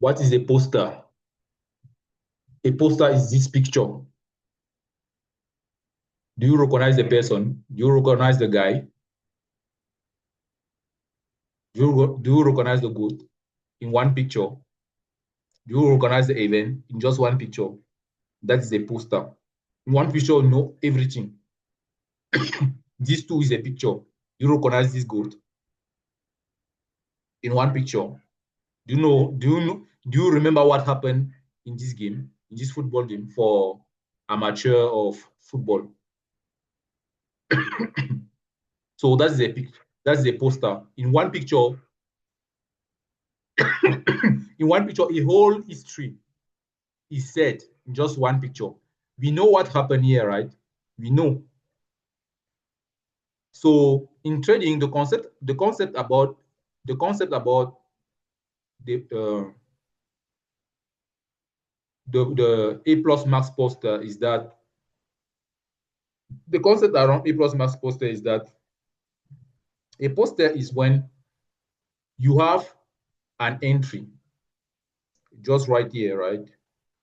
What is a poster? A poster is this picture. Do you recognize the person? Do you recognize the guy? Do you recognize the goat in one picture? Do you recognize the event in just one picture? That is a poster. In one picture, you know everything. This too is a picture. You recognize this goat in one picture. Do you remember what happened in this game, in this football game for amateur of football? So that's a poster. In one picture, in one picture, a whole history is said in just one picture. We know what happened here, right? We know. So in trading, the concept about the the A plus max poster is that the concept around A plus max poster is that a poster is when you have an entry just right here, right?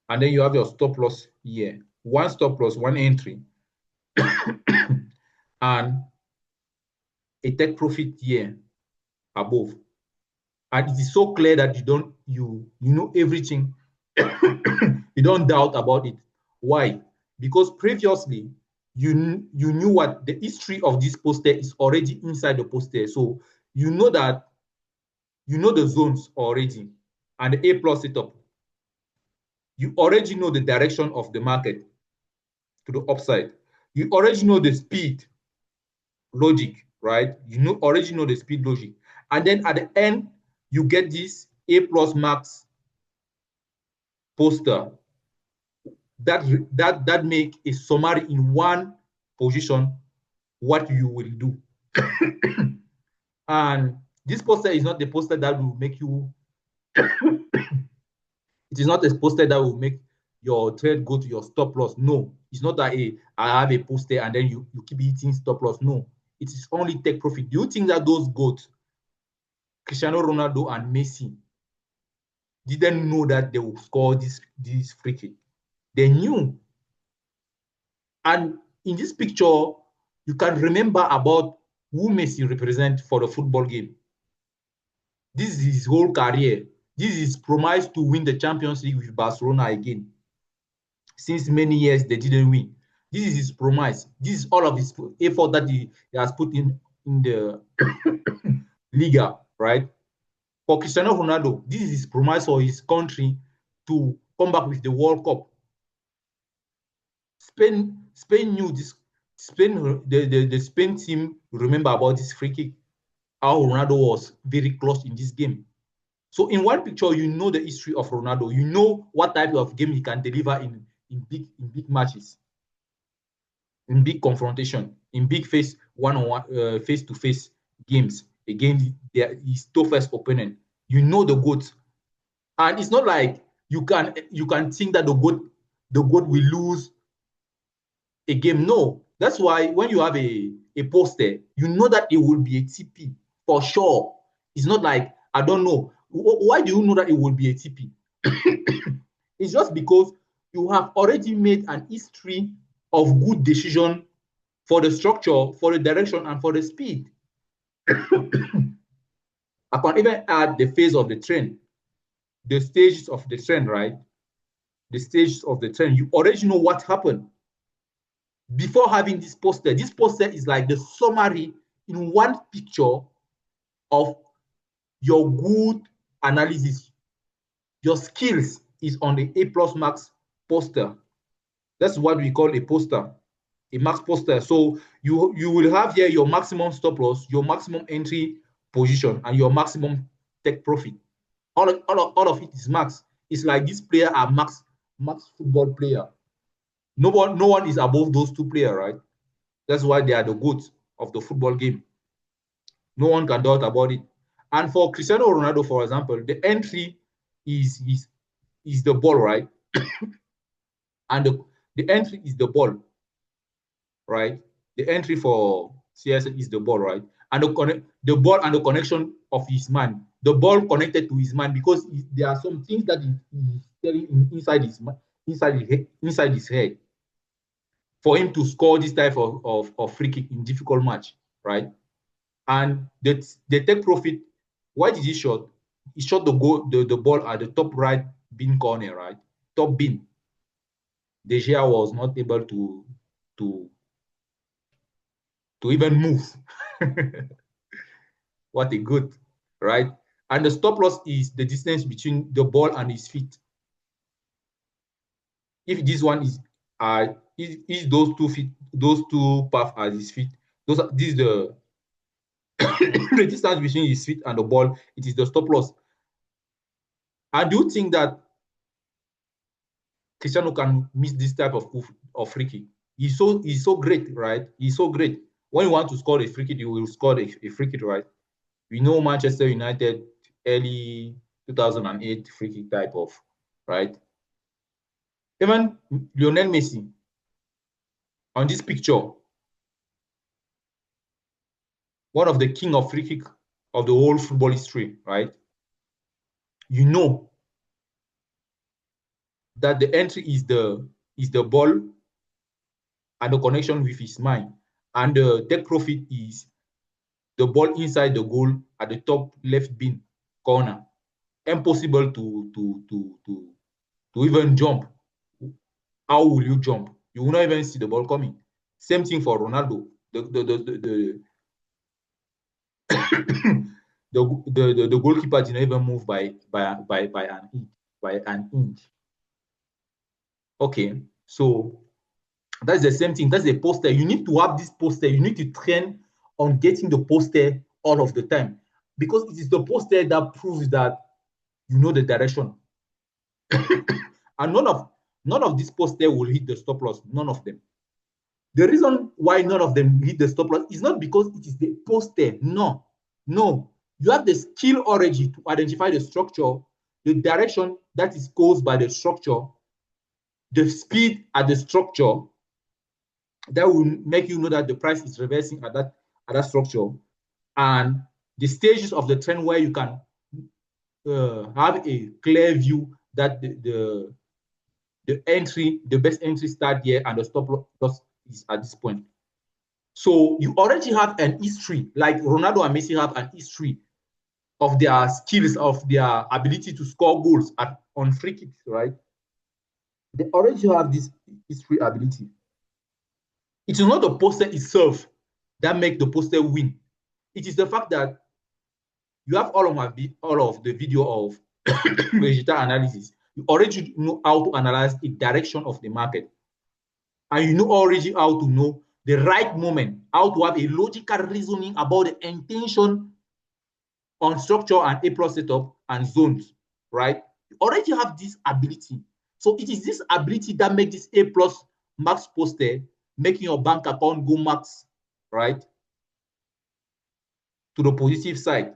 And then you have your stop loss here. One stop loss, one entry, and a take profit here above. And it is so clear that you know everything. You don't doubt about it. Why? Because previously you knew what the history of this poster is already inside the poster. So you know that you know the zones already and the A plus setup. You already know the direction of the market to the upside. You already know the speed logic, right? Already know the speed logic. And then at the end, you get this A plus max poster that make a summary in one position what you will do. And this poster is not the poster that will make you it is not a poster that will make your trade go to your stop loss. No, it's not that I have a poster and then you keep hitting stop loss. No, it is only take profit. Do you think that those goats, Cristiano Ronaldo and Messi, didn't know that they would score this free kick? They knew. And in this picture, you can remember about who Messi represents for the football game. This is his whole career. This is promised to win the Champions League with Barcelona again. Since many years, they didn't win. This is his promise. This is all of his effort that he has put in the Liga, right? For Cristiano Ronaldo, this is his promise for his country to come back with the World Cup. Spain knew this. The Spain team remember about this free kick, how Ronaldo was very close in this game. So in one picture, you know the history of Ronaldo. You know what type of game he can deliver in big matches, in big confrontation, in big one-on-one, face-to-face games against his toughest opponent. You know the GOAT. And it's not like you can think that the GOAT will lose a game. No. That's why when you have a poster, you know that it will be a TP for sure. It's not like, I don't know. Why do you know that it will be a TP? It's just because you have already made an history of good decision for the structure, for the direction, and for the speed. I can even add the phase of the trend, the stages of the trend, right? The stages of the trend. You already know what happened before having this poster. This poster is like the summary in one picture of your good analysis. Your skills is on the A plus max poster. That's what we call a poster, a max poster. So you will have here your maximum stop loss, your maximum entry position, and your maximum take profit. All of it is max. It's like this player are max football player. No one is above those two players, right? That's why they are the GOATs of the football game. No one can doubt about it. And for Cristiano Ronaldo, for example, the entry is the ball, right? And the entry is the ball, right? The entry for CSN is the ball, right? and the ball and the connection of his man. The ball connected to his man because there are some things that he's telling inside his head for him to score this type of free kick in difficult match, right? And they take profit. Why did he shot? He shot the ball at the top right bin corner, right? Top bin. De Gea was not able to even move. What a good, right? And the stop loss is the distance between the ball and his feet. If this one is those 2 feet, those 2 paths at his feet, this is the the distance between his feet and the ball, it is the stop loss. I do think that Cristiano can miss this type of free kick. He's so great, right? He's so great. When you want to score a free kick, you will score a free kick, right? We know Manchester United early 2008 free kick type of, right? Even Lionel Messi on this picture, one of the king of free kick of the whole football history, right? You know that the entry is the ball and the connection with his mind, and the take profit is the ball inside the goal at the top left bin corner. Impossible to even jump. How will you jump? You will not even see the ball coming. Same thing for Ronaldo. The goalkeeper did not even move by an inch. Okay, so that's the same thing. That's the poster. You need to have this poster. You need to train on getting the poster all of the time, because it is the poster that proves that you know the direction. And none of this poster will hit the stop loss. None of them. The reason why none of them hit the stop loss is not because it is the poster. No. You have the skill already to identify the structure, the direction that is caused by the structure, the speed at the structure that will make you know that the price is reversing at that structure, and the stages of the trend where you can have a clear view that the best entry start here and the stop loss is at this point. So you already have an history, like Ronaldo and Messi have an history of their skills, of their ability to score goals on free kicks, right? They already have this history ability. It is not the poster itself that makes the poster win. It is the fact that you have all of the video of Vegeta analysis. You already know how to analyze the direction of the market. And you know already how to know the right moment, how to have a logical reasoning about the intention on structure and A+ setup and zones, right? You already have this ability. So it is this ability that makes this A+ max poster making your bank account go max, right, to the positive side.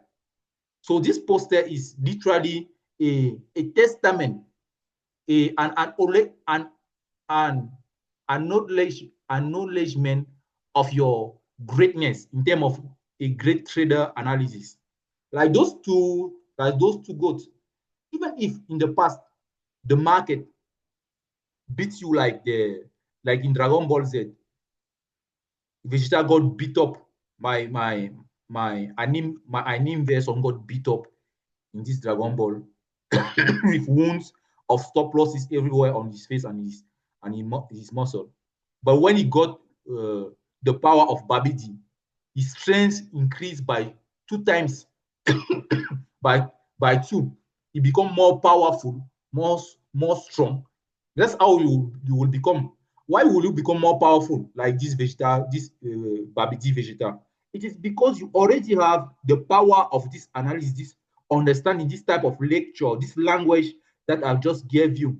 So this poster is literally a testament, an acknowledgement of your greatness in terms of a great trader analysis. Like those two goats, even if in the past the market beats you like in Dragon Ball Z, Vegeta got beat up by my anime version got beat up in this Dragon Ball with wounds of stop losses everywhere on his face and his muscle. But when he got the power of Babidi, his strength increased by 2 times, by 2. He become more powerful, more strong. That's how you will become. Why will you become more powerful like this Vegeta, this Babidi Vegeta? It is because you already have the power of this analysis, this understanding, this type of lecture, this language that I've just gave you.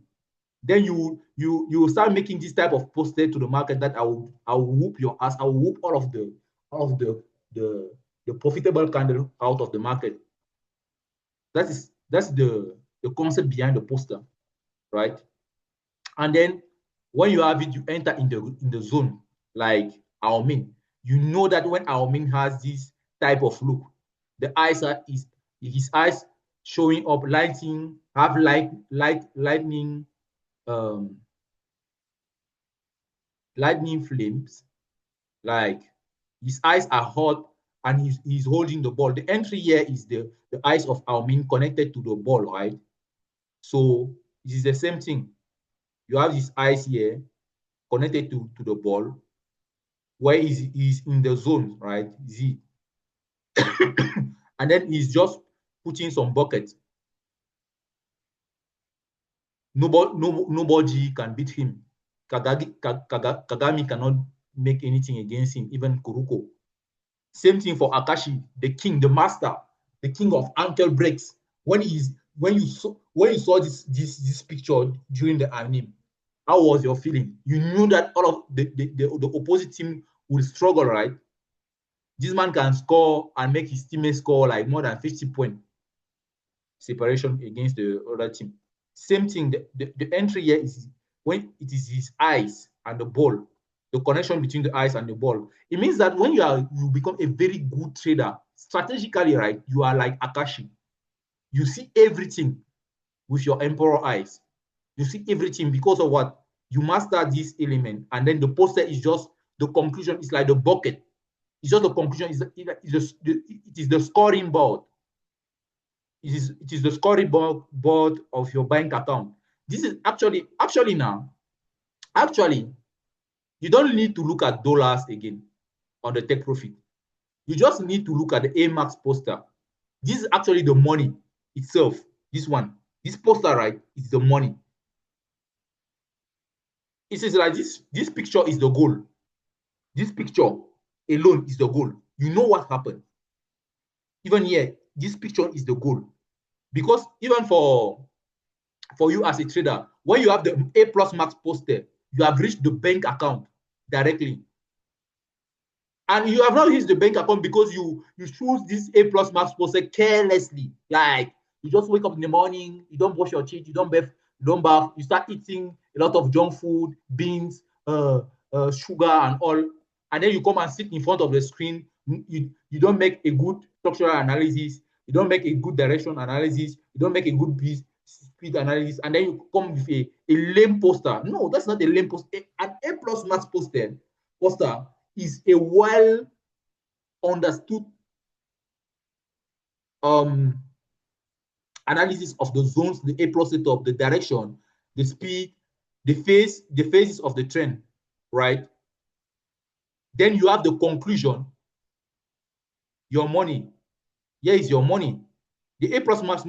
Then you will start making this type of poster to the market that I will whoop your ass. I will whoop all of the profitable candle out of the market. That's the concept behind the poster, right? And then when you have it, you enter in the zone like Ao Ming. You know that when Ao Ming has this type of look. The eyes are his eyes showing up lightning, have lightning, um, lightning flames, like his eyes are hot and he's holding the ball. The entry here is the eyes of Almin connected to the ball, right? So it is the same thing. You have his eyes here connected to the ball, where he's in the zone, right? Z. And then he's just putting some buckets. Nobody can beat him. Kagami cannot make anything against him, even Kuruko. Same thing for Akashi, the king, the master, the king of ankle breaks. When you saw this picture during the anime, how was your feeling? You knew that all of the opposite team will struggle, right? This man can score and make his teammates score like more than 50 points separation against the other team. Same thing, the entry here is when it is his eyes and the ball, the connection between the eyes and the ball. It means that when you become a very good trader, strategically, right, you are like Akashi. You see everything with your emperor eyes. You see everything because of what? You master this element, and then the poster is just the conclusion. It's like the bucket. It's just the conclusion. It is the scoring board. It is the scoring board of your bank account. This is actually you don't need to look at dollars again on the take profit. You just need to look at the AMAX poster. This is actually the money itself. This one, this poster, right, is the money. It is like this picture is the goal. This picture alone is the goal. You know what happened. Even here, this picture is the goal. Because even for you as a trader, when you have the A plus max poster, you have reached the bank account directly. And you have not reached the bank account because you choose this A plus max poster carelessly. Like you just wake up in the morning, you don't brush your teeth, you don't bath, you start eating a lot of junk food, beans, sugar, and all. And then you come and sit in front of the screen. You don't make a good structural analysis. You don't make a good direction analysis. You don't make a good speed analysis. And then you come with a lame poster. No, that's not a lame poster. An A plus max poster is a well understood analysis of the zones, the A plus setup, the direction, the speed, the phases of the trend, right? Then you have the conclusion, your money. Here is your money. The A plus max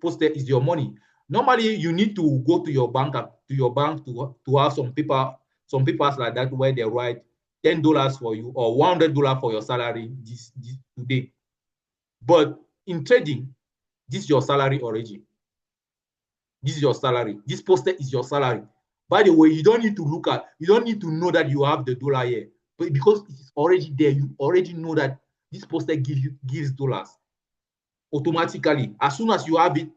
poster is your money. Normally, you need to go to your bank to have some papers like that where they write $10 for you or $100 for your salary this today. But in trading, this is your salary already. This is your salary. This poster is your salary. By the way, you don't need to know that you have the dollar here. But because it is already there, you already know that this poster gives dollars automatically. As soon as you have it,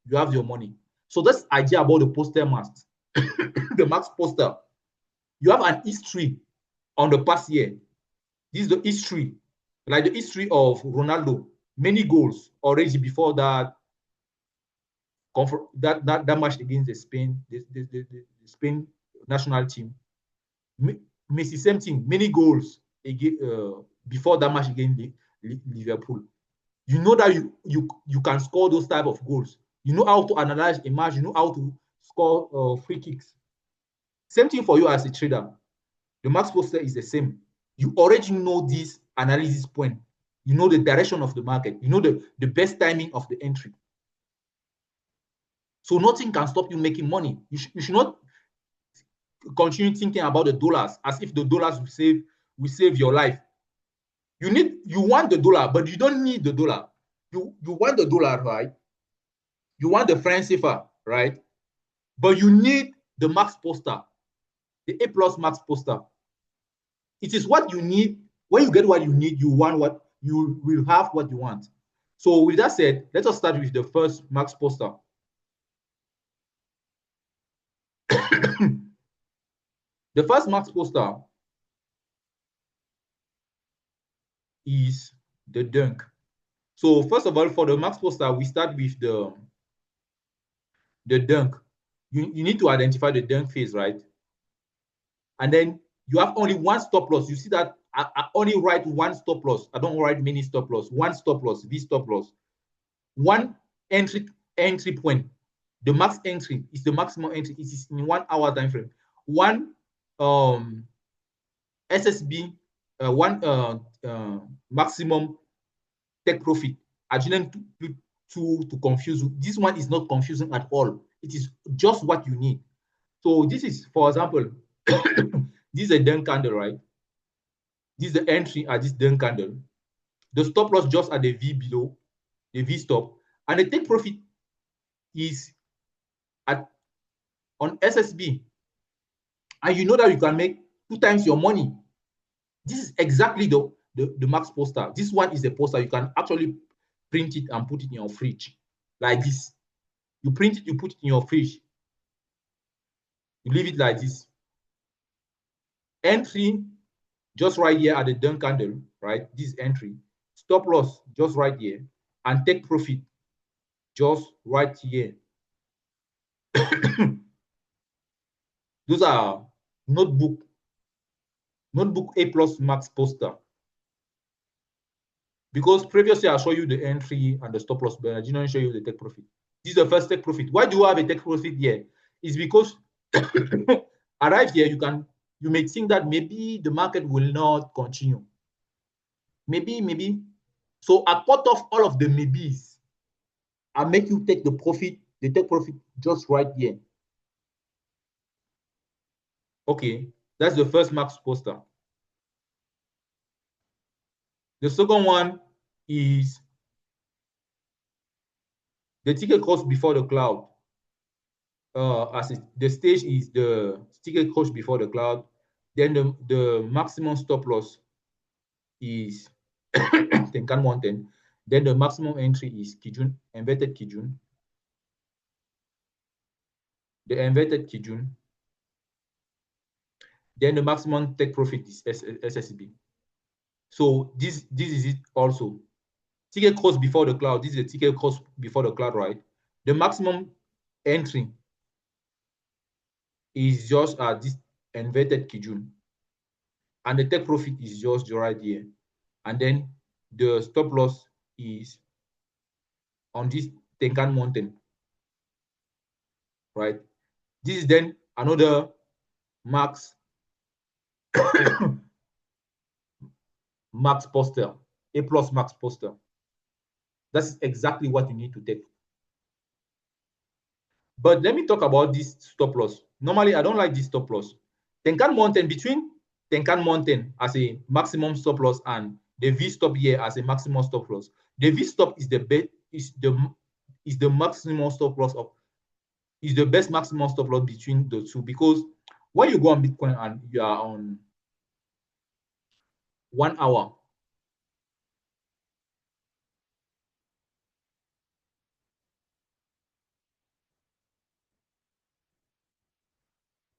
you have your money. So that's the idea about the poster max. The max poster. You have an history on the past year. This is the history, like the history of Ronaldo. Many goals already before that match against the Spain national team. Messi, same thing. Many goals before that match against Liverpool. You know that you can score those type of goals. You know how to analyze a match. You know how to score free kicks. Same thing for you as a trader. The max poster is the same. You already know this analysis point. You know the direction of the market. You know the best timing of the entry. So nothing can stop you making money. You should not continue thinking about the dollars as if the dollars will save your life. You want the dollar, but you don't need the dollar. You want the dollar, right? You want the franc CFA, right? But you need the max poster, the A plus max poster. It is what you need. When you get what you need, you want what you will have what you want. So with that said, let us start with the first max poster. The first max poster is the dunk. So first of all, for the max poster, we start with the dunk. You need to identify the dunk phase, right? And then you have only one stop loss. You see that I only write one stop loss. I don't write many stop loss. One stop loss, V stop loss. One entry point. The max entry is the maximum entry. It is in 1 hour time frame. One SSB, one maximum take profit. I didn't to confuse you. This one is not confusing at all. It is just what you need. So this is, for example, this is a done candle, right? This is the entry at this done candle. The stop loss just at the V below, the V stop, and the take profit is at on SSB. And you know that you can make 2 times your money. This is exactly the max poster. This one is a poster. You can actually print it and put it in your fridge like this. You print it, you put it in your fridge. You leave it like this. Entry just right here at the done candle, right? This entry. Stop loss just right here. And take profit just right here. Those are notebook A plus max poster. Because previously I showed you the entry and the stop loss, but I didn't show you the take profit. This is the first take profit. Why do you have a take profit here? It's because arrive here, you may think that maybe the market will not continue. Maybe. So I cut off all of the maybes. I make you take the profit, the take profit just right here. Okay, that's the first max poster. The second one is the ticket cost before the cloud. The stage is the ticket cost before the cloud. Then the maximum stop loss is Tenkan Mountain. Then the maximum entry is Kijun, inverted Kijun. The inverted Kijun. Then the maximum take profit is SSB. So this is it also. Ticket cost before the cloud. This is the ticket cost before the cloud, right? The maximum entry is just at this inverted Kijun. And the take profit is just right here. And then the stop loss is on this Tenkan Mountain, right? This is then another max max poster, A plus max poster. That's exactly what you need to take. But let me talk about this stop loss. Normally, I don't like this stop loss. Tenkan Mountain, between Tenkan Mountain as a maximum stop loss and the V stop here as a maximum stop loss. The V stop is the best, is the maximum stop loss of, is the best maximum stop loss between the two, because when you go on Bitcoin and you are on 1 hour,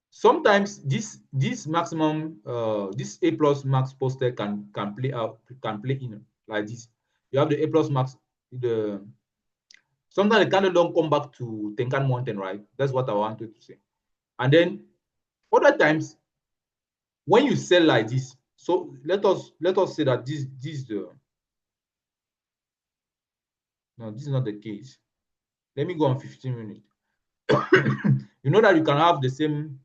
sometimes this maximum this A plus max poster can play in like this. You have the A plus max, sometimes the candle don't come back to Tenkan Mountain, right? That's what I wanted to say. And then other times when you sell like this, so let us say that this is the, no, this is not the case. Let me go on 15 minutes. You know that you can have the same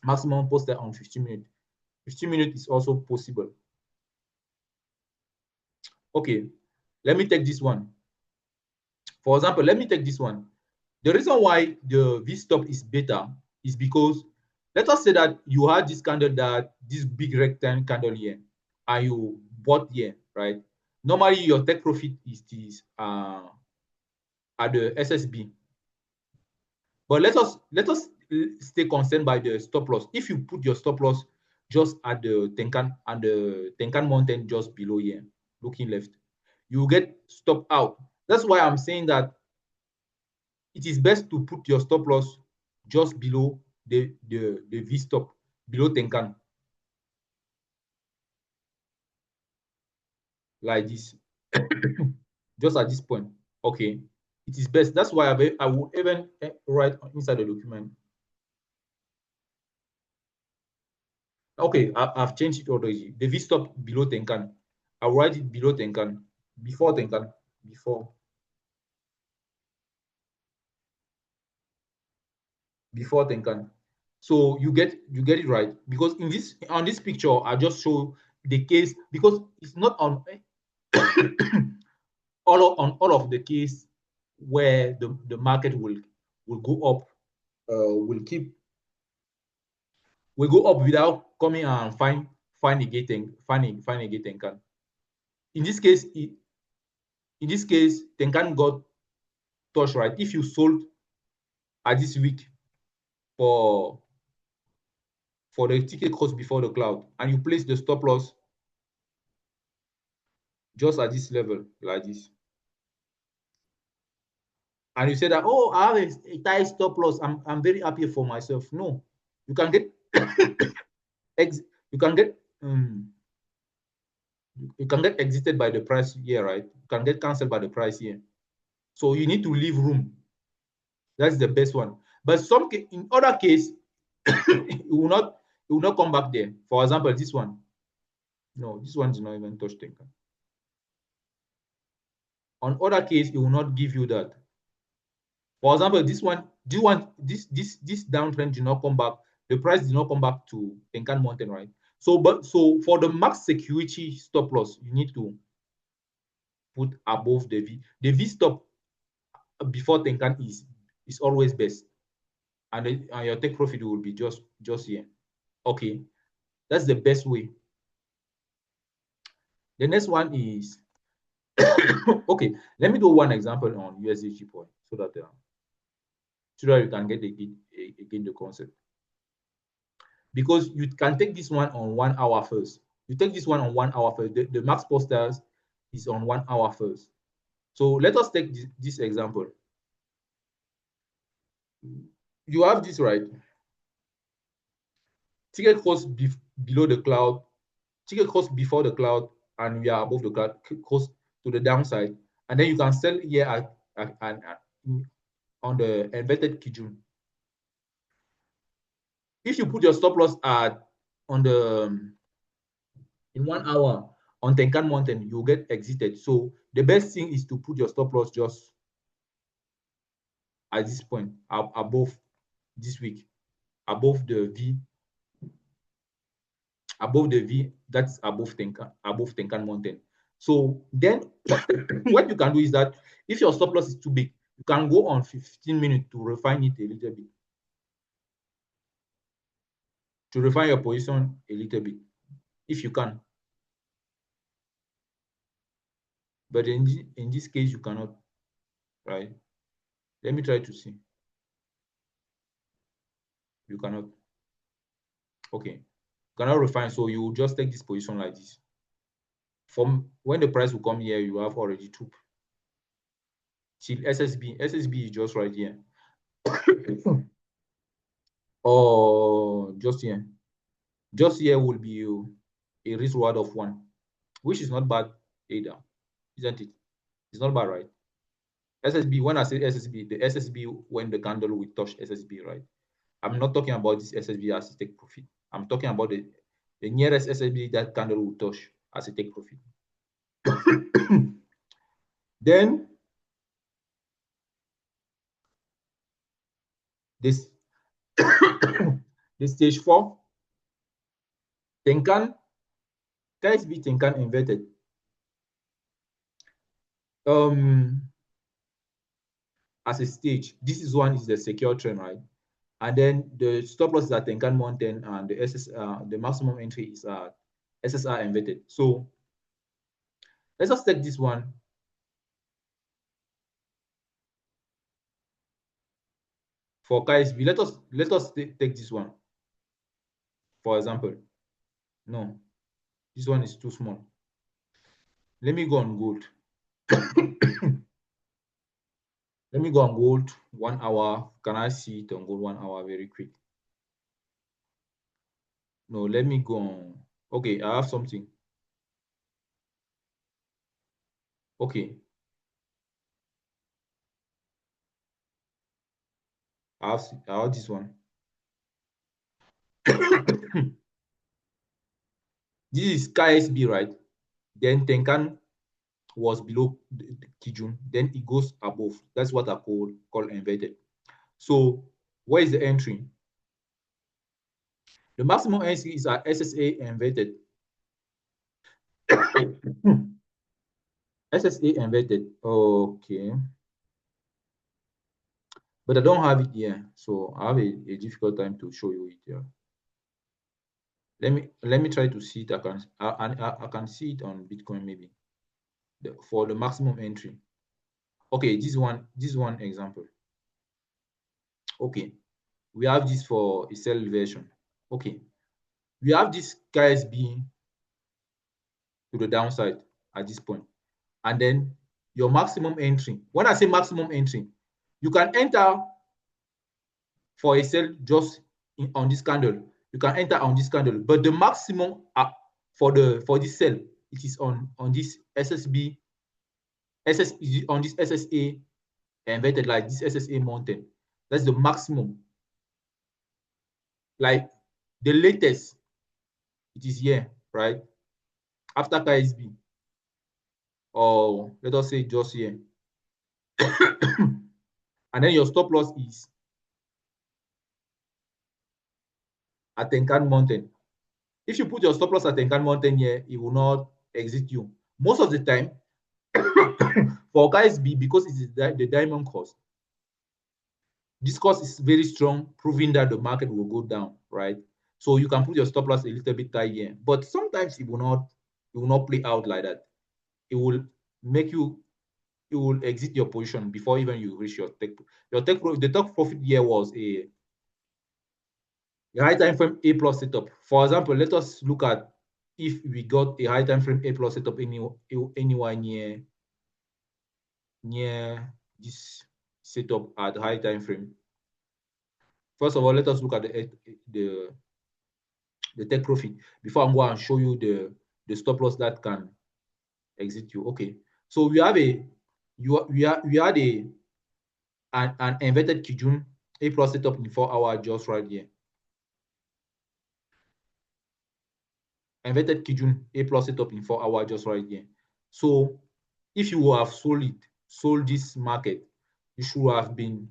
maximum poster on 15 minutes. 15 minutes is also possible. Okay, let me take this one. For example, let me take this one. The reason why the V stop is better is because, let us say that you had this candle, that this big rectangle candle here, and you bought here, right? Normally your take profit is this at the SSB. But let us stay concerned by the stop loss. If you put your stop loss just at the Tenkan Mountain just below here, looking left, you get stop out. That's why I'm saying that it is best to put your stop loss just below the V stop, below Tenkan, like this. just at this point. Okay, it is best. That's why I will even write inside the document. Okay, I've changed it already. The V stop below Tenkan. I'll write it below Tenkan, before Tenkan, before Tenkan. So you get it right, because in this on this picture I just show the case, because it's not on all of the case where the market will go up, will go up without coming and find a gating find a gate Tenkan. In this case, Tenkan got touched, right? If you sold at this week for the ticket cost before the cloud, and you place the stop loss just at this level like this, and you say that, oh, I have a tight stop loss, I'm very happy for myself. No, you can get you can get you can get exited by the price here, right? You can get canceled by the price here. So you need to leave room. That's the best one. But in other case, it will not come back there. For example, this one. No, this one did not even touch Tenkan. On other case, it will not give you that. For example, this downtrend did not come back. The price did not come back to Tenkan Mountain, right? So for the max security stop loss, you need to put above the V. The V stop before Tenkan is always best, and your take profit will be just here. Okay, that's the best way. The next one is okay. Let me do one example on USDG point so that you can get again the concept. Because you can take this one on 1 hour first. You take this one on 1 hour first. The max posters is on 1 hour first. So let us take this example. You have this, right? Ticket cost below the cloud, ticket cost before the cloud, and we are above the cloud, cost to the downside. And then you can sell here on the inverted Kijun. If you put your stop loss at on the in 1 hour on Tenkan Mountain, you get exited. So the best thing is to put your stop loss just at this point, above this week, above the V, that's above Tenkan Mountain. So then what you can do is that if your stop loss is too big, you can go on 15 minutes to refine it a little bit. To refine your position a little bit, if you can. But in this case, you cannot, right? Let me try to see. You cannot. Okay. You cannot refine, so you just take this position like this. From when the price will come here, you have already took. See, SSB is just right here. Or just here. Just here will be a risk reward of 1, which is not bad either, isn't it? It's not bad, right? SSB, when I say SSB, the SSB when the candle will touch SSB, right? I'm not talking about this SSB as a take profit. I'm talking about the nearest SSB that candle will touch as a take profit. Then this the stage 4, Tenkan, KSB Tenkan inverted. As a stage, this is the secure trend, right? And then the stop loss is at Tenkan Mountain, and the maximum entry is at SSR inverted. So let's just take this one. For KSB, let us take this one. For example, no, this one is too small. Let me go on gold. Let me go on gold 1 hour. Can I see it on gold 1 hour very quick? No, let me go on. Okay, I have something. Okay, I have this one. This is KSB, right? Then Tenkan was below the Kijun, then it goes above. That's what I call inverted. So where is the entry? The maximum entry is at SSA inverted. SSA inverted. Okay. But I don't have it here. So I have a difficult time to show you it here. Let me try to see it. I can see it on Bitcoin maybe. For the maximum entry. Okay, this one example. Okay, we have this for a sell version. Okay, we have this KSB to the downside at this point, and then your maximum entry. When I say maximum entry, you can enter for a sell just on this candle. You can enter on this candle, but the maximum for this sell, it is on this SSB, on this SSA inverted, like this SSA mountain. That's the maximum. Like the latest, it is here, right? After KSB, or let us say just here. And then your stop loss is at Tenkan Mountain. If you put your stop loss at Tenkan Mountain here, it will not exit you. Most of the time, for KSB, because it is the diamond cost, this cost is very strong, proving that the market will go down, right? So you can put your stop loss a little bit tight here, but sometimes it will not play out like that. It will make you you will exit your position before even you reach the take profit here was a high time frame A plus setup. For example, let us look at if we got a high time frame A plus setup anywhere near this setup at high time frame. First of all, let us look at the take profit before I'm going to show you the stop loss that can exit you. Okay, so we have we had an inverted Kijun A plus setup in 4 hour just right here. Inverted Kijun A plus setup in 4 hour just right here. So if you have sold this market, you should have been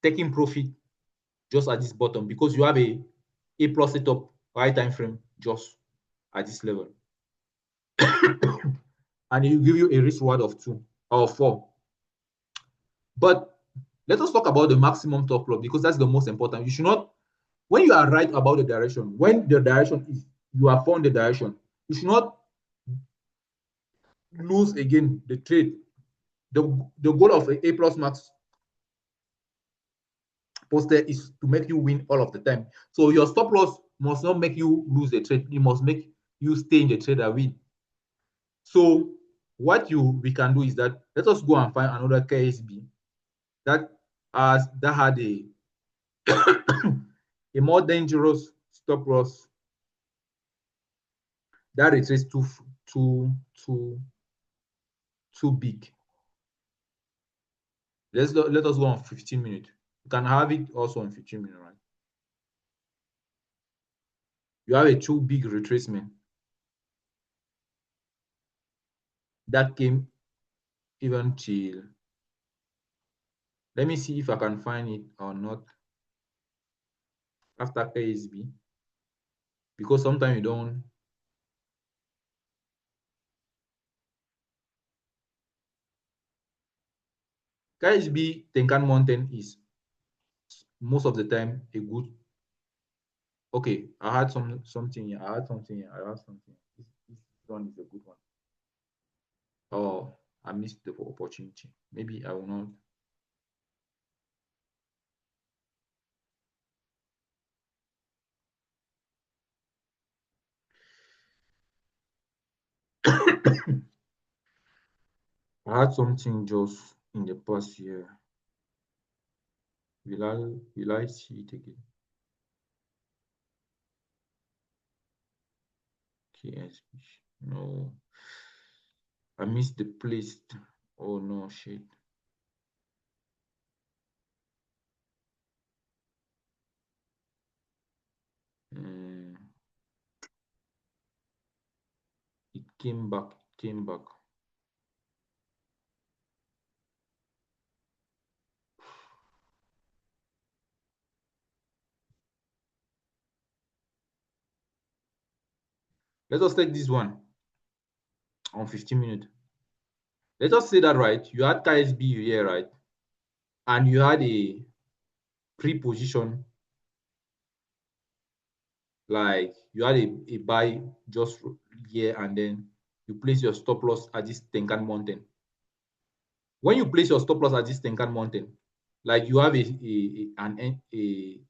taking profit just at this bottom because you have a plus setup right time frame just at this level. And it will give you a risk reward of 2 or 4. But let us talk about the maximum top loss because that's the most important. You should not, when you are right about the direction, when the direction is, you have found the direction, you should not lose again the trade. The goal of a plus max poster is to make you win all of the time. So your stop loss must not make you lose the trade. It must make you stay in the trade and win. So what we can do is that let us go and find another KSB that had a more dangerous stop loss that retrace too too big. Let us go on 15 minutes. You can have it also on 15 minutes, right? You have a too big retracement that came even till. Let me see if I can find it or not after KSB because sometimes you don't. KSB Tenkan Mountain is most of the time a good. Okay, I had something here. I had something here. I had something. This one is a good one. Oh, I missed the opportunity. Maybe I will not. I had something just in the past year. Will I see it again? KSP. No. I missed the place. Oh no, shit. Mm, it came back. It came back. Let us take this one on 15 minutes. Let us say that, right? You had KSB here, right? And you had a pre-position, like you had a buy just here, and then you place your stop loss at this Tenkan mountain. When you place your stop loss at this Tenkan mountain, like you have a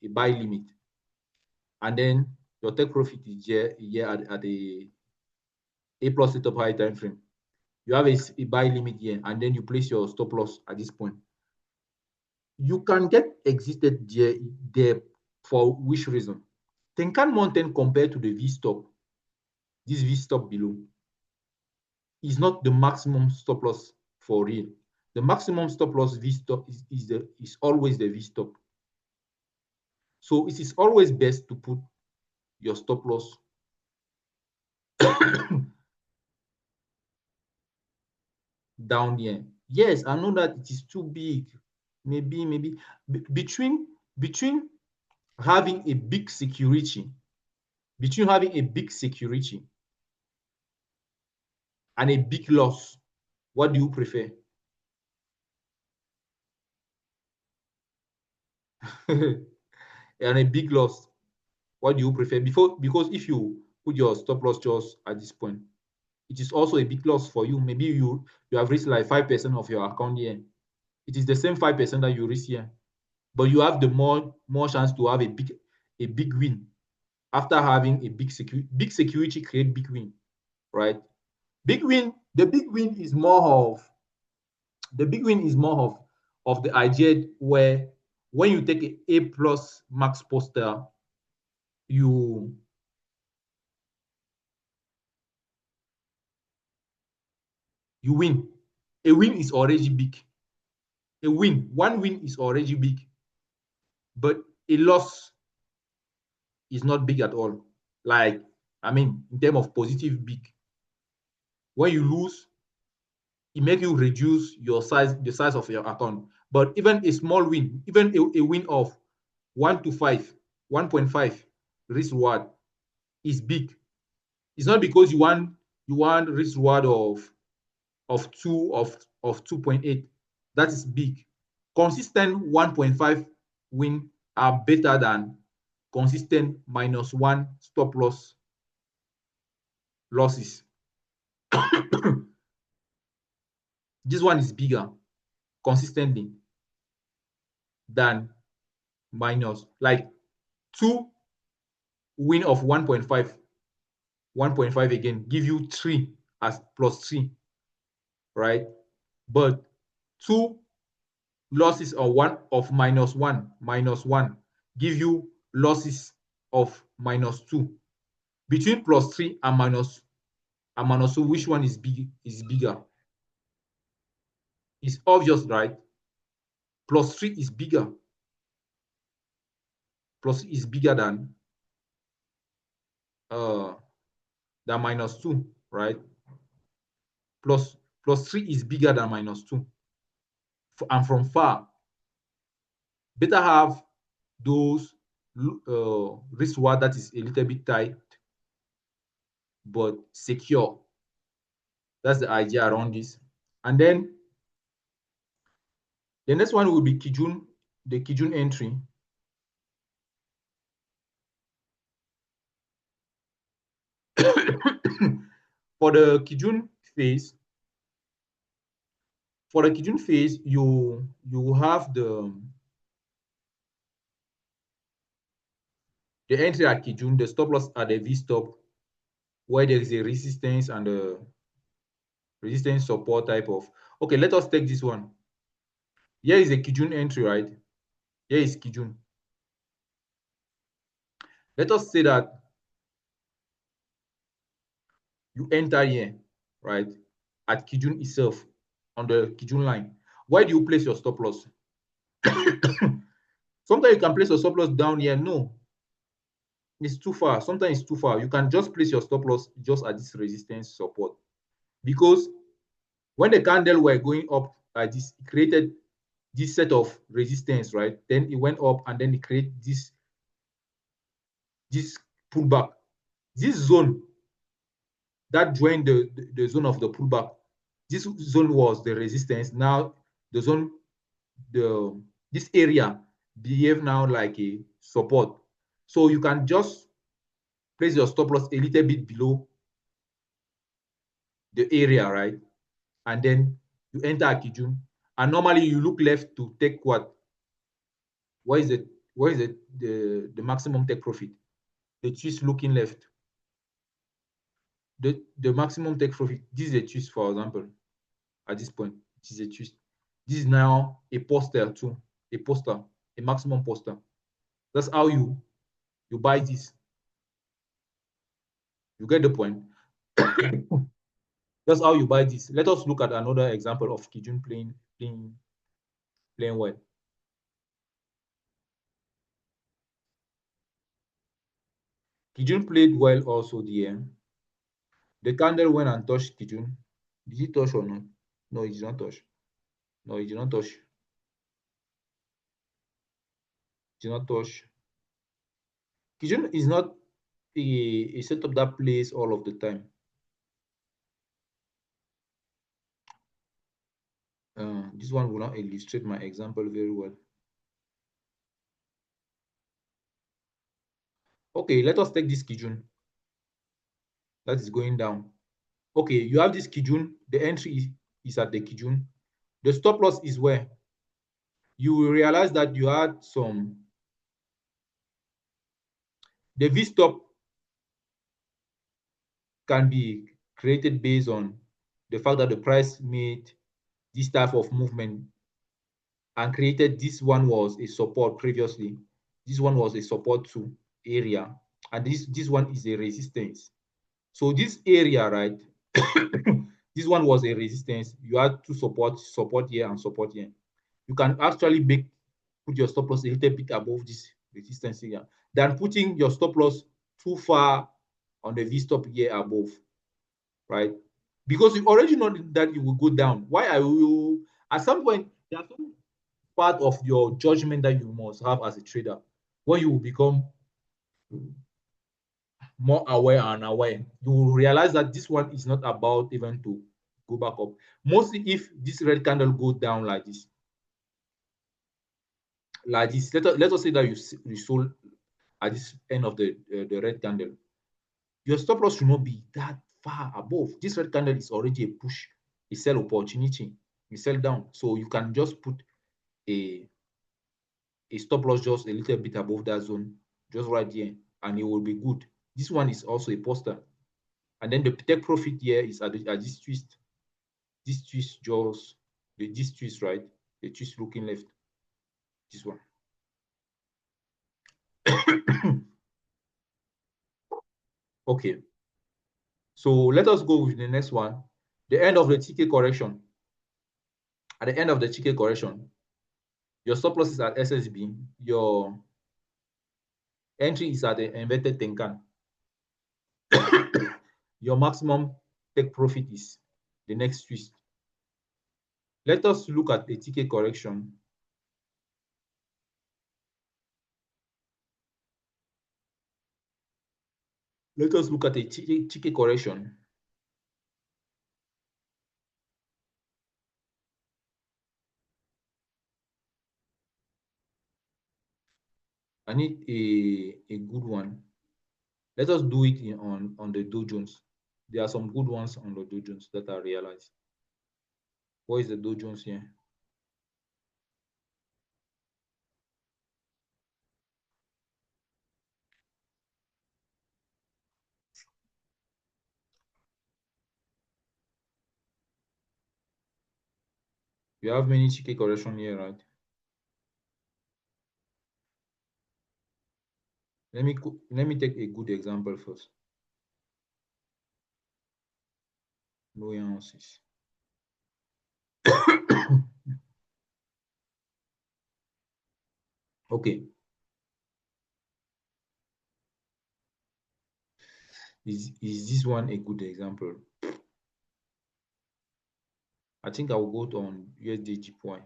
buy limit, and then your take profit is here at a plus setup high time frame. You have a buy limit here, and then you place your stop loss at this point. You can get exited there for which reason? Tenkan mountain compared to the V stop, this V stop below, is not the maximum stop loss for real. The maximum stop loss V stop is always the V stop. So it is always best to put your stop loss down here. Yes, I know that it is too big. Maybe between having a big security, between having a big security and a big loss, what do you prefer? And a big loss, what do you prefer? Because if you put your stop loss just at this point, it is also a big loss for you. Maybe you have risked like 5% of your account here. It is the same 5% that you risk here, but you have the more chance to have a big win after having a big security. Big security create big win, right? Big win. The big win is more of the idea where when you take a plus max poster, you win. A win is already big. One win is already big, but a loss is not big at all. Like, I mean, in terms of positive big, when you lose, it makes you reduce the size of your account. But even a small win, even a win of 1 to 5, 1.5 risk reward is big. It's not because you want risk reward of 2.8. That is big. Consistent 1.5 win are better than consistent -1 stop loss losses. This one is bigger consistently than minus, like 2 win of 1.5, 1.5 again give you 3 as +3, right? But 2 losses of -1 give you losses of -2. Between +3 and -2, which one is bigger? It's obvious, right? +3 is bigger. +3 is bigger than -2, right? +3 is bigger than -2. And from far, better have those risk reward that is a little bit tight but secure. That's the idea around this. And then the next one will be Kijun, the Kijun entry. For the Kijun phase, you have the entry at Kijun, the stop loss at the V stop, where there is a resistance and a resistance support type of. Okay, let us take this one. Here is a Kijun entry, right? Here is Kijun. Let us say that You enter here, right? At Kijun itself, on the Kijun line. Where do you place your stop loss? Sometimes you can place your stop loss down here. No, it's too far. Sometimes it's too far. You can just place your stop loss just at this resistance support. Because when the candle were going up like this, it created this set of resistance, right? Then it went up and then it created this pullback. This zone that joined the zone of the pullback, this zone was the resistance. Now the zone, this area behave now like a support. So you can just place your stop loss a little bit below the area, right? And then you enter Akijun. And normally you look left to take what? What is it? What is it? The maximum take profit? The twist looking left. The maximum take profit. This is a twist, for example. At this point, it is a twist. This is now a poster too, a poster, a maximum poster. That's how you buy this. You get the point. That's how you buy this. Let us look at another example of Kijun playing well. Kijun played well also there. The candle went and touched Kijun. Did he touch or not? No, he did not touch. No, he did not touch. He did not touch. Kijun is not a setup that plays all of the time. This one will not illustrate my example very well. Okay, let us take this Kijun that is going down. Okay, you have this Kijun. The entry is at the Kijun. The stop loss is where? You will realize that you had the V stop can be created based on the fact that the price made this type of movement and created this one was a support previously. This one was a support to area, and this one is a resistance. So this area, right? This one was a resistance. You had to support here and support here. You can actually put your stop loss a little bit above this resistance here than putting your stop loss too far on the V stop here above, right? Because you already know that it will go down. Why are you at some point? There are some part of your judgment that you must have as a trader when you will become more aware and aware. You will realize that this one is not about even to go back up. Mostly if this red candle goes down like this. Let us say that you sold at this end of the red candle. Your stop loss should not be that far above. This red candle is already a push, a sell opportunity, a sell down. So you can just put a stop loss just a little bit above that zone, just right here, and it will be good. This one is also a poster. And then the take profit here is at this twist. This twist just this twist, right? The twist looking left. This one. Okay. So let us go with the next one. The end of the TK correction. At the end of the TK correction, your stop loss is at SSB. Your entry is at the inverted Tenkan. Your maximum take profit is the next twist. Let us look at the TK correction. Let us look at a TK correction. I need a good one. Let us do it on the Dow Jones. There are some good ones on the Dow Jones that I realized. What is the Dow Jones here? You have many TK correction here, right? Let me take a good example first. no answers. Okay. Is this one a good example? I think I will go on USD JPY.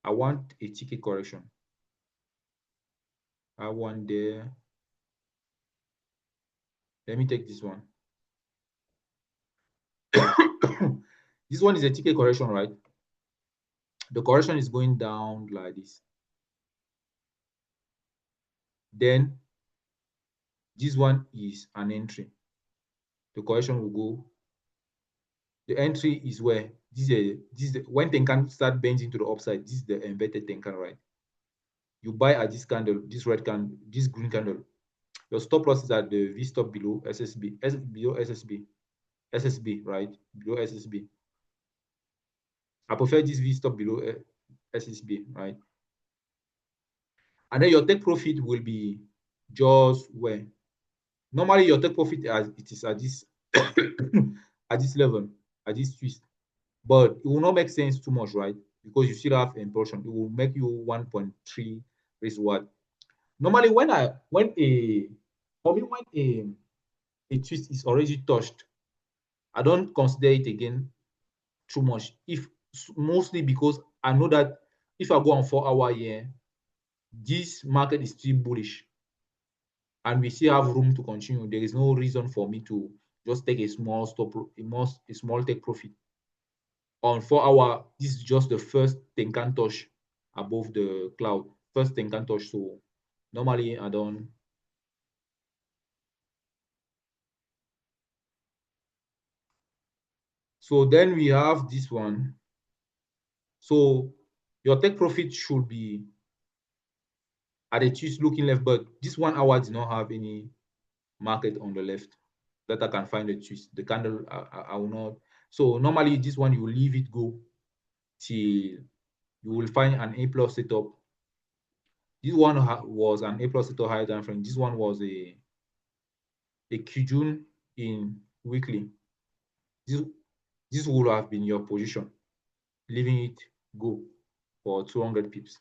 I want a ticket correction. I want there. Let me take this one. This one is a ticket correction, right? The correction is going down like this. Then this one is an entry. The correction will go. The entry is where when Tenkan start bending to the upside. This is the inverted Tenkan, right? You buy at this candle, this red candle, this green candle. Your stop loss is at the V stop below SSB, below SSB, SSB, right? Below SSB. I prefer this V stop below SSB, right? And then your take profit will be just where normally your take profit as it is at this at this level, at this twist, but it will not make sense too much, right? Because you still have impulsion. It will make you 1.3 risk what. Normally, when a twist is already touched, I don't consider it again too much. If mostly because I know that if I go on 4 hour here, this market is still bullish and we still have room to continue. There is no reason for me to just take a small stop, a small take profit. On 4 hour, this is just the first Tenkan touch above the cloud. First Tenkan touch. So normally I don't. So then we have this one. So your take profit should be at a twist looking left, but this 1 hour does not have any market on the left that I can find a twist. The candle, I will not. So normally this one, you will leave it go till you will find an A plus setup. This one was an A plus setup higher than frame. This one was a Kijun in weekly. This, this would have been your position, leaving it go for 200 pips.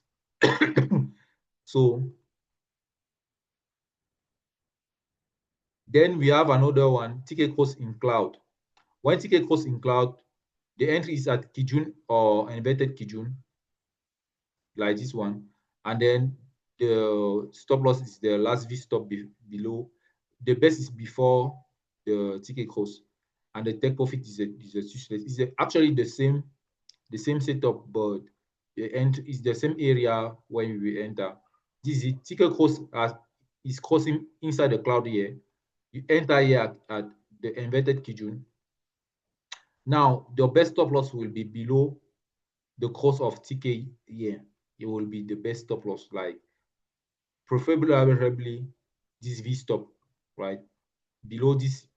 So then we have another one, ticket cost in cloud. When ticket cost in cloud, the entry is at Kijun or inverted Kijun, like this one. And then the stop loss is the last V stop below. The best is before the ticket cost. And the take profit is actually the same setup, but the entry is the same area when we enter. This is ticket cost is crossing inside the cloud here. You enter here at the inverted Kijun. Now, the best stop loss will be below the cost of TK here. It will be the best stop loss, like preferably this V stop, right? Below this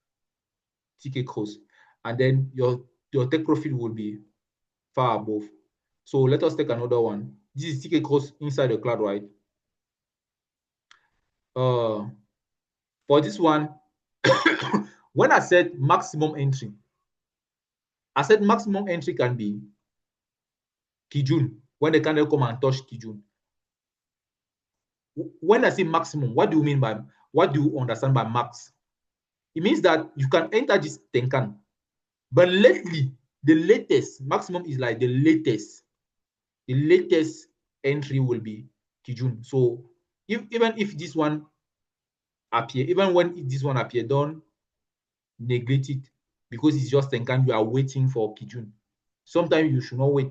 TK cost. And then your take profit will be far above. So let us take another one. This is TK cost inside the cloud, right? For this one, when I said maximum entry, I said maximum entry can be Kijun, when the candle come and touch Kijun. When I say maximum, what do you mean by, what do you understand by max? It means that you can enter this Tenkan, but lately, the latest maximum is like the latest entry will be Kijun. So even if this one appear, even when this one appear, don't neglect it because it's just Tenkan. You are waiting for Kijun. Sometimes you should not wait,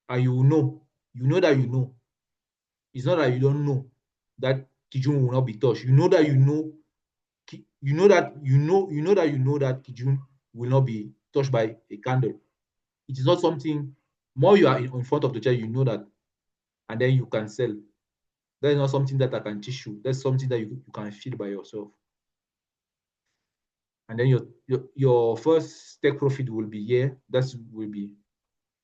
and you know that you know. It's not that you don't know that Kijun will not be touched. You know that you know that Kijun will not be touched by a candle. It is not something more you are in front of the chair, you know that, and then you can sell. That is not something that I can teach you. That's something that you can feel by yourself. And then your first take profit will be here. That will be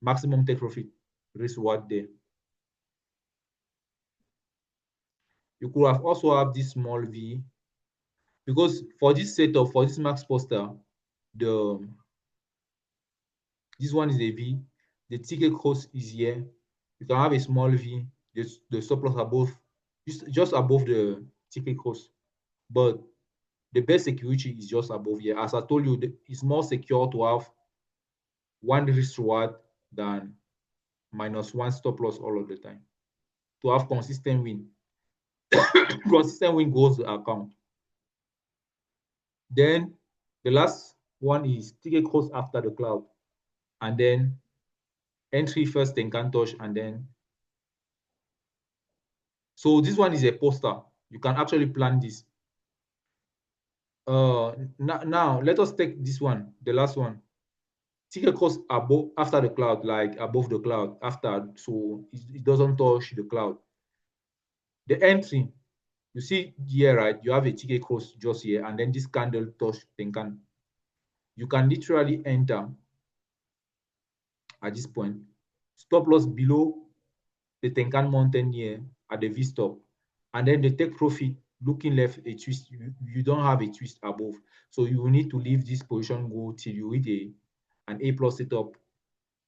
maximum take profit risk reward there. You could have also have this small V, because for this setup, for this max poster, this one is a V, the ticket cost is here. You can have a small V, the stop loss above, just above the ticket cost. But the best security is just above here. As I told you, it's more secure to have one risk reward than -1 stop loss all of the time. To have consistent win. Consistent win goes the account. Then the last one is ticket cost after the cloud. And then entry first, Tenkan touch, and then. So this one is a poster. You can actually plan this. Now let us take this one, the last one. Ticket cost above after the cloud, like above the cloud, after, so it doesn't touch the cloud. The entry, you see here, right? You have a ticket cost just here, and then this candle touch Tenkan. You can literally enter at this point. Stop loss below the Tenkan mountain here at the V stop, and then the take profit looking left a twist. You don't have a twist above, so you will need to leave this position go till you hit an A plus setup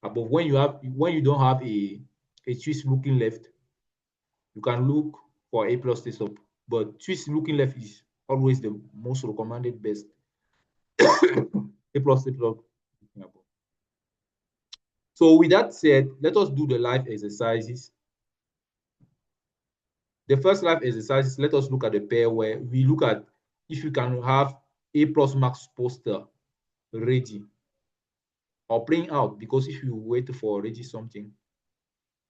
above. When you don't have a twist looking left, you can look for A plus setup, but twist looking left is always the most recommended best. A plus setup. So with that said, let us do the live exercises. The first live exercises, let us look at the pair where we look at if you can have A plus max poster ready or playing out, because if you wait for already something.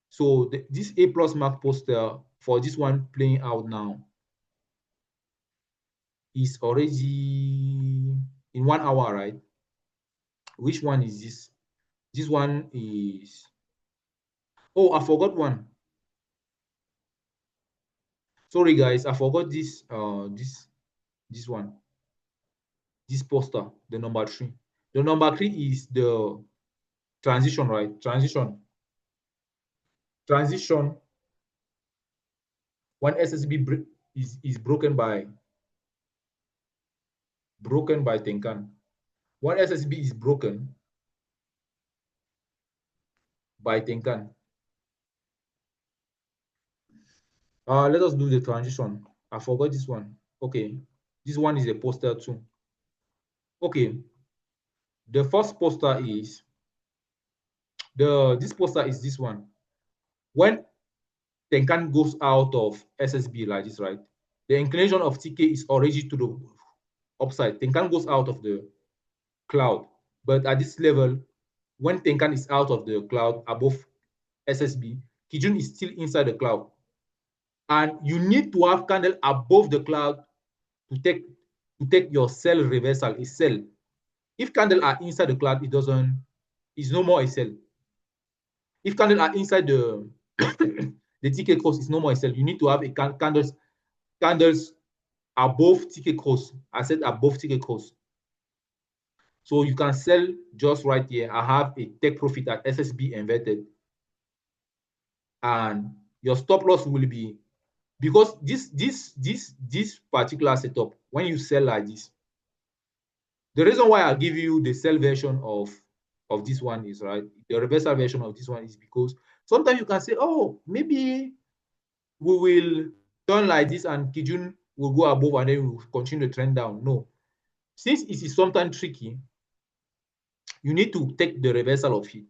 So this A plus max poster for this one playing out now is already in 1 hour, right? Which one is this? This one is, oh, I forgot one. Sorry guys, I forgot this this one. This poster, the number 3. The number 3 is the transition, right? Transition. When SSB is broken by Tenkan. When SSB is broken by Tenkan. Let us do the transition. I forgot this one. Okay, this one is a poster too. Okay, the first poster is this poster is this one. When Tenkan goes out of SSB like this, right? The inclination of TK is already to the upside. Tenkan goes out of the cloud, but at this level, when Tenkan is out of the cloud above SSB, Kijun is still inside the cloud. And you need to have candle above the cloud to take your sell reversal, a sell. If candle are inside the cloud, it's no more a sell. If candle are inside the the TK cost, is no more a sell. You need to have a candles above TK cost. I said above TK cost. So you can sell just right here. I have a take profit at SSB inverted. And your stop loss will be, because this particular setup, when you sell like this, the reason why I give you the sell version of this one is, right, the reversal version of this one is because sometimes you can say, oh, maybe we will turn like this and Kijun will go above and then we will continue to trend down. No, since it is sometimes tricky, you need to take the reversal of it.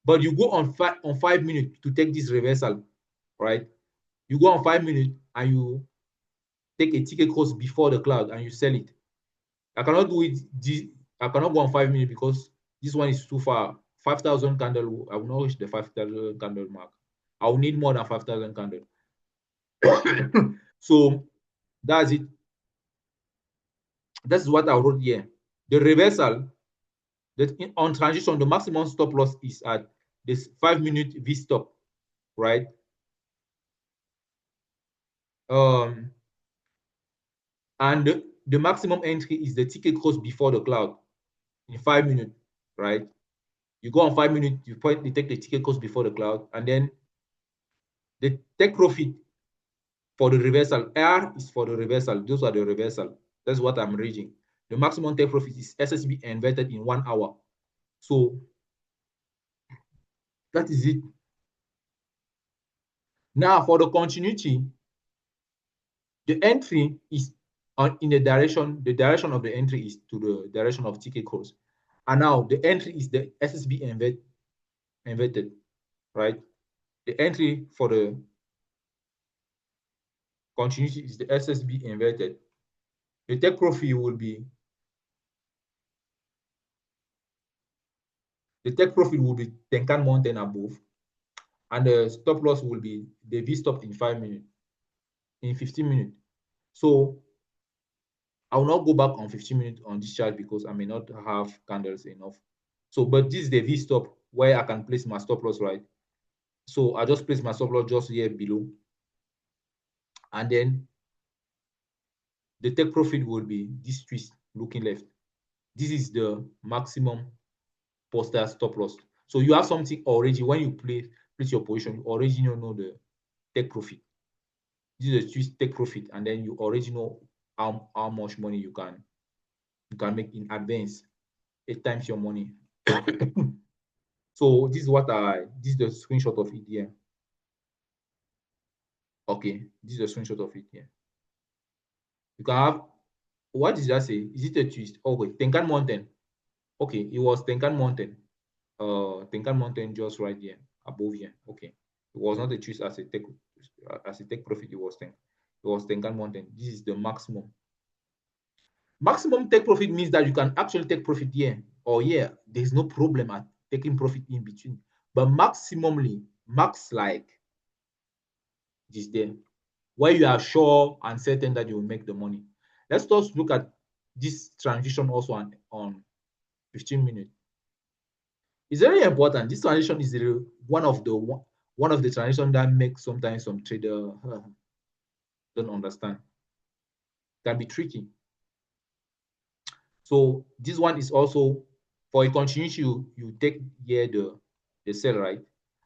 But you go on 5 minutes to take this reversal, right? You go on 5 minutes and you take a ticket cost before the cloud and you sell it. I cannot do it. I cannot go on 5 minutes because this one is too far. 5,000 candle. I will not reach the 5,000 candle mark. I will need more than 5,000 candle. So that's it. That's what I wrote here. The reversal, that on transition, the maximum stop loss is at this 5 minute V stop, right? And the maximum entry is the ticket cost before the cloud in 5 minutes, right? You go on 5 minutes, you take the ticket cost before the cloud, and then the take profit for the reversal. R is for the reversal. Those are the reversal. That's what I'm reading. The maximum take profit is SSB inverted in 1 hour. So that is it. Now for the continuity, the entry is in the direction of the entry is to the direction of TK cross. And now the entry is the SSB inverted, right? The entry for the continuity is the SSB inverted. The take profit will be Tenkan Mountain above, and the stop loss will be the V stop in 5 minutes, in 15 minutes. So I will not go back on 15 minutes on this chart because I may not have candles enough. So, but this is the V stop where I can place my stop loss, right? So I just place my stop loss just here below. And then the take profit will be this twist looking left. This is the maximum posted stop loss. So you have something already when you place your position, you already know the take profit. This is a twist take profit, and then you already know how much money you can make in advance, 8 times your money. So this is the screenshot of it here. Okay, this is a screenshot of it here. You can have, what did that say? Is it a twist? Oh wait, Tenkan Mountain. Okay, it was Tenkan Mountain. Tenkan Mountain just right here, above here. Okay, it was not a twist as a take profit. It was Tenkan Mountain. This is the maximum. Maximum take profit means that you can actually take profit here or here. There's no problem at taking profit in between. But maximally, max like this there, where you are sure and certain that you will make the money. Let's just look at this transition also on 15 minutes. It's very important. This transition is one of the transitions that makes sometimes some trader don't understand. Can be tricky. So this one is also for a continuity. You take here the sell, right,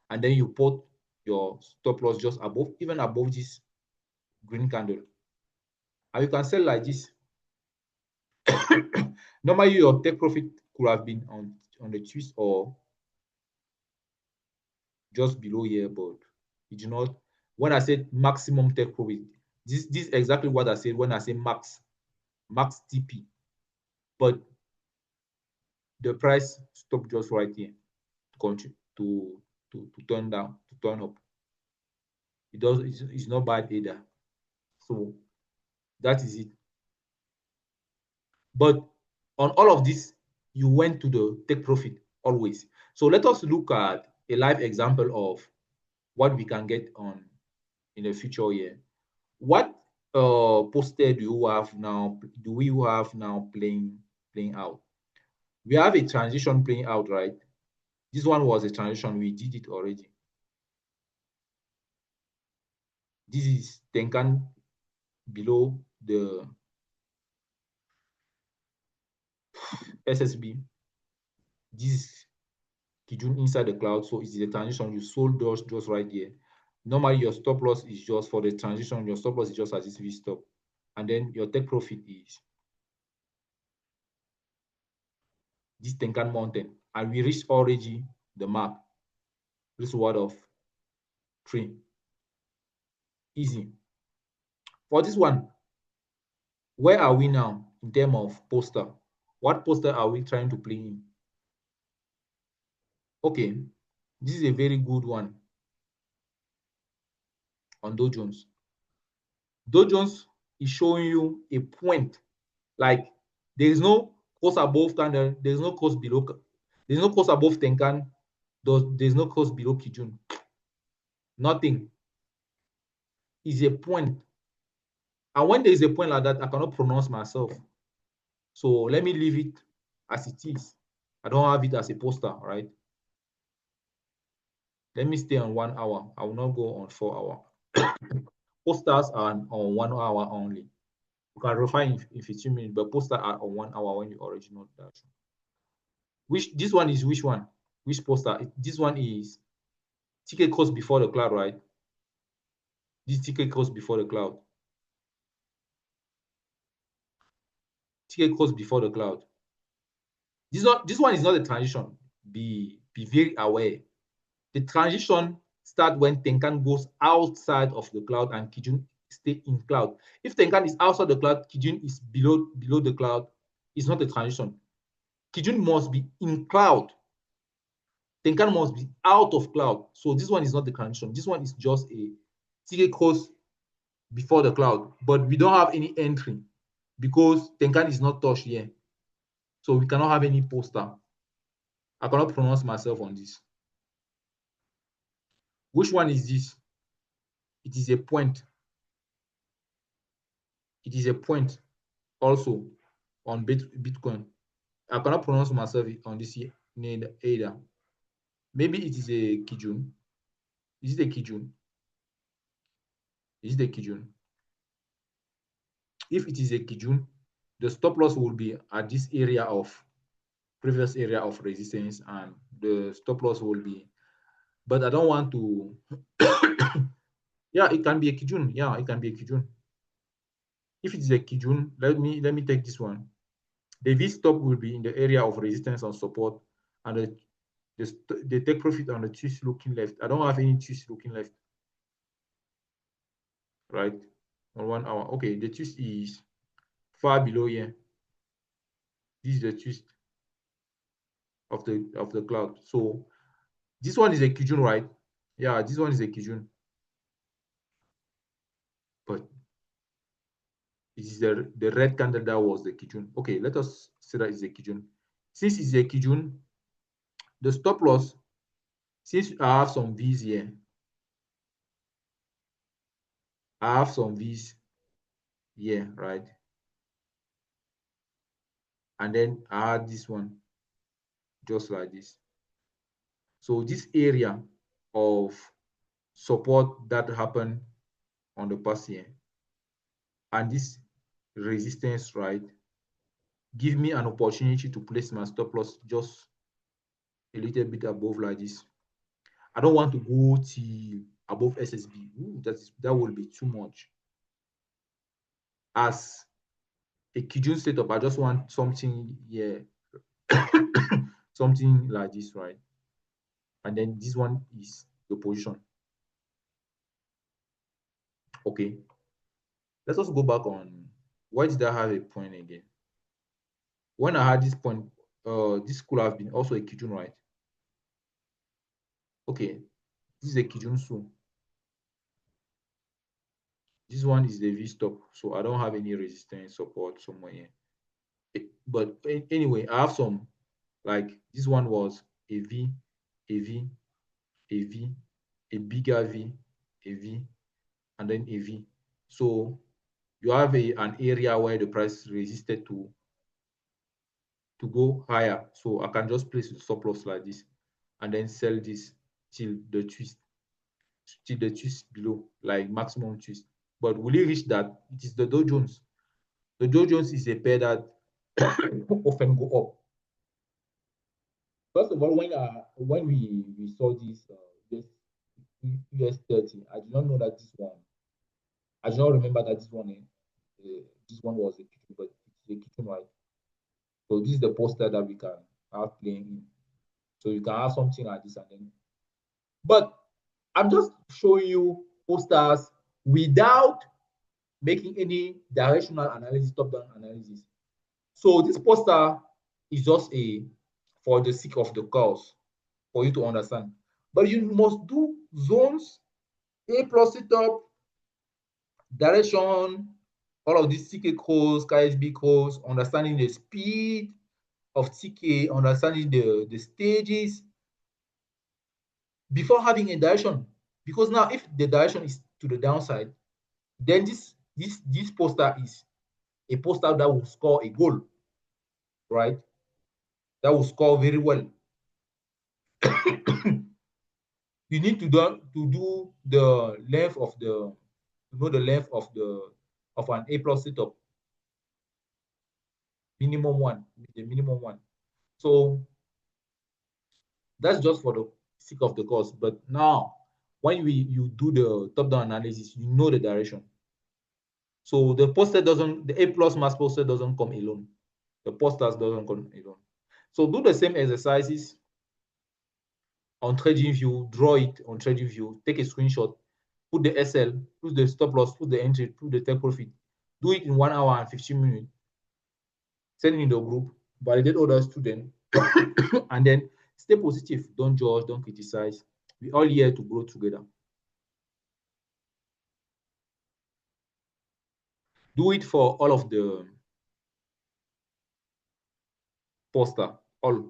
and then you put your stop loss just above, even above this green candle, and you can sell like this. Normally your take profit could have been on the twist or just below here, but it did not. When I said maximum take profit, this is exactly what I said when I say max TP, but the price stopped just right here to continue to turn down, to turn up. It's not bad either. So that is it. But on all of this, you went to the take profit always. So let us look at a live example of what we can get on in the future here. What poster do you have now? Do we have now playing out? We have a transition playing out, right? This one was a transition. We did it already. This is Tenkan below the SSB. This is Kijun inside the cloud. So it's the transition. You sold those just right here. Normally, your stop loss is just for the transition. Your stop loss is just as this V stop. And then your take profit is this Tenkan Mountain. And we reached already the mark. This word of 3. Easy. For this one, where are we now in terms of poster? What poster are we trying to play in? Okay, this is a very good one on Dow Jones. Dow Jones is showing you a point, like there is no cost above candle, there is no cost below, there is no cost above Tenkan, there is no cost below Kijun. Nothing. Is a point. And when there is a point like that, I cannot pronounce myself. So let me leave it as it is. I don't have it as a poster, right? Let me stay on 1 hour. I will not go on 4 hours. Posters are on 1 hour only. You can refine in 15 minutes, but posters are on 1 hour when you already know that. This one is which one? Which poster? This one is TK cost before the cloud, right? This TK cost before the cloud. ticket course before the cloud. This one is not a transition. Be very aware. The transition start when Tenkan goes outside of the cloud and Kijun stay in cloud. If Tenkan is outside the cloud, Kijun is below the cloud, it's not a transition. Kijun must be in cloud. Tenkan must be out of cloud. So this one is not the transition. This one is just a ticket course before the cloud, but we don't have any entry because Tenkan is not touched here. So we cannot have any poster. I cannot pronounce myself on this. Which one is this? It is a point. It is a point also on Bitcoin. I cannot pronounce myself on this either. Maybe it is a Kijun. Is it a Kijun? Is it a Kijun? If it is a Kijun, the stop loss will be at this area of previous area of resistance, and the stop loss will be, but I don't want to yeah, it can be a Kijun. Yeah, it can be a Kijun. If it is a Kijun, let me take this one. The V stop will be in the area of resistance and support, and the take profit on the twist looking left. I don't have any twist looking left, right? On 1 hour. Okay, the twist is far below here. This is the twist of the cloud. So this one is a Kijun, right? Yeah, this one is a Kijun. But it is the red candle that was the Kijun. Okay, let us say that is a Kijun. Since it's a Kijun, the stop loss, since I have some V's here, I have some V's here, right? And then I add this one, just like this. So this area of support that happened on the past year and this resistance, right, give me an opportunity to place my stop loss just a little bit above like this. I don't want to go to above SSB. Ooh, that will be too much. As a Kijun setup, I just want something here, something like this, right? And then this one is the position. Okay. Let us go back on why did I have a point again? When I had this point, this could have been also a Kijun, right? Okay, this is a Kijun Su. This one is the V stop, so I don't have any resistance support somewhere here. But anyway, I have some, like this one was a V, a V, a V, a bigger V, a V, and then a V. So you have an area where the price resisted to go higher. So I can just place the stop loss like this and then sell this till the twist below, like maximum twist. But will it reach that? It is the Dow Jones. The Dow Jones is a pair that often go up. First of all, when we saw this US 30, I did not know that this one. I did not remember that this one was a kitchen, but it's a kitchen, right? So this is the poster that we can have playing in. So you can have something like this and then. But I'm just showing you posters without making any directional analysis, top-down analysis. So this poster is just for the sake of the course, for you to understand. But you must do zones, A plus setup, direction, all of these CK codes, KSB codes, understanding the speed of TK, understanding the stages before having a direction. Because now if the direction is to the downside, then this poster is a poster that will score a goal, right? That will score very well. You need to do the length of the length of an A plus setup. Minimum one, the minimum one. So that's just for the sake of the course. But now when you do the top-down analysis, you know the direction. So the A plus mass poster doesn't come alone. The posters doesn't you know. So do the same exercises on TradingView, draw it on TradingView, take a screenshot, put the SL, put the stop loss, put the entry, put the take profit. Do it in 1 hour and 15 minutes. Send it in the group, validate other students, and then stay positive. Don't judge, don't criticize. We're all here to grow together. Do it for all of the poster, all